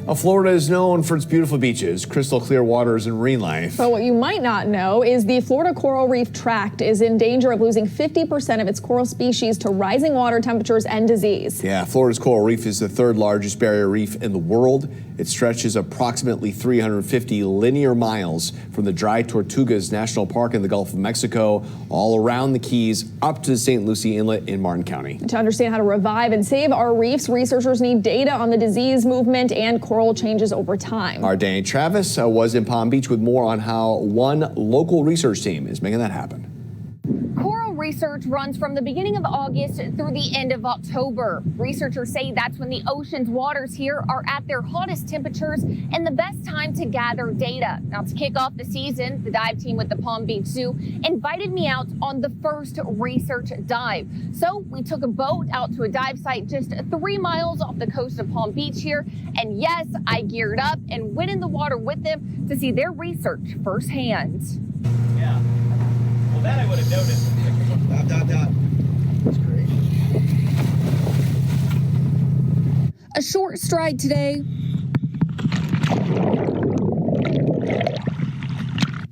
Well, Florida is known for its beautiful beaches, crystal clear waters, and marine life. But what you might not know is the Florida coral reef tract is in danger of losing 50% of its coral species to rising water temperatures and disease. Yeah, Florida's coral reef is the third largest barrier reef in the world. It stretches approximately 350 linear miles from the Dry Tortugas National Park in the Gulf of Mexico, all around the Keys, up to the St. Lucie Inlet in Martin County. To understand how to revive and save our reefs, researchers need data on the disease movement and coral changes over time. Our Danny Travis was in Palm Beach with more on how one local research team is making that happen. Coral research runs from the beginning of August through the end of October. Researchers say that's when the ocean's waters here are at their hottest temperatures and the best time to gather data. Now, to kick off the season, the dive team with the Palm Beach Zoo invited me out on the first research dive. So we took a boat out to a dive site just 3 miles off the coast of Palm Beach here. And yes, I geared up and went in the water with them to see their research firsthand. Yeah. Well, that I would have noticed. That's great. A short stride today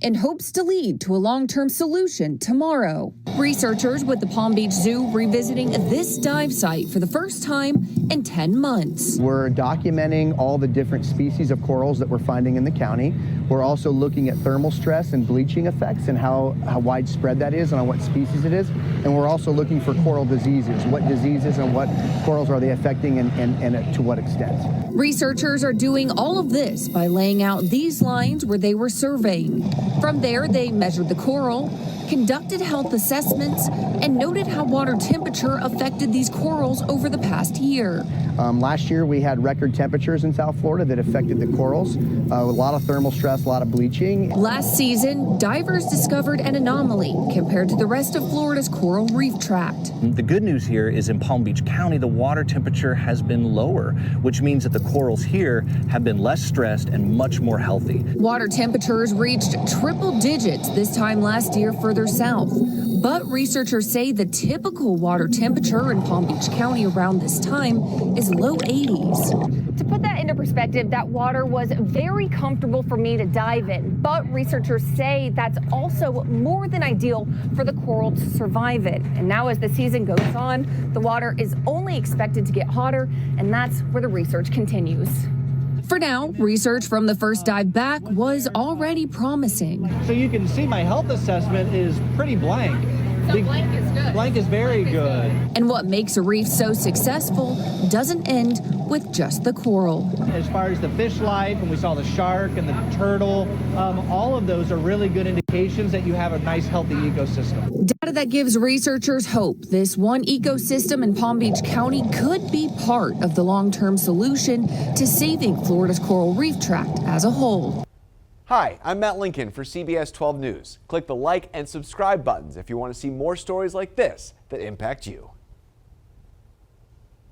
in hopes to lead to a long-term solution tomorrow. Researchers with the Palm Beach Zoo revisiting this dive site for the first time in 10 months. We're documenting all the different species of corals that we're finding in the county. We're also looking at thermal stress and bleaching effects and how widespread that is and on what species it is. And we're also looking for coral diseases. What diseases and what corals are they affecting and to what extent? Researchers are doing all of this by laying out these lines where they were surveying. From there, they measured the coral, conducted health assessments, and noted how water temperature affected these corals over the past year. Last year, we had record temperatures in South Florida that affected the corals. A lot of thermal stress, a lot of bleaching. Last season, divers discovered an anomaly compared to the rest of Florida's coral reef tract. The good news here is in Palm Beach County, the water temperature has been lower, which means that the corals here have been less stressed and much more healthy. Water temperatures reached triple digits this time last year further south. But researchers say the typical water temperature in Palm Beach County around this time is low 80s. To put that into perspective, that water was very comfortable for me to dive in. But researchers say that's also more than ideal for the coral to survive it. And now as the season goes on, the water is only expected to get hotter, and that's where the research continues. For now, research from the first dive back was already promising. So you can see my health assessment is pretty blank. So blank is good. Blank is very good. And what makes a reef so successful doesn't end with just the coral. As far as the fish life, and we saw the shark and the turtle, all of those are really good indications that you have a nice, healthy ecosystem. Data that gives researchers hope this one ecosystem in Palm Beach County could be part of the long-term solution to saving Florida's coral reef tract as a whole. Hi, I'm Matt Lincoln for CBS 12 News. Click the like and subscribe buttons if you want to see more stories like this that impact you.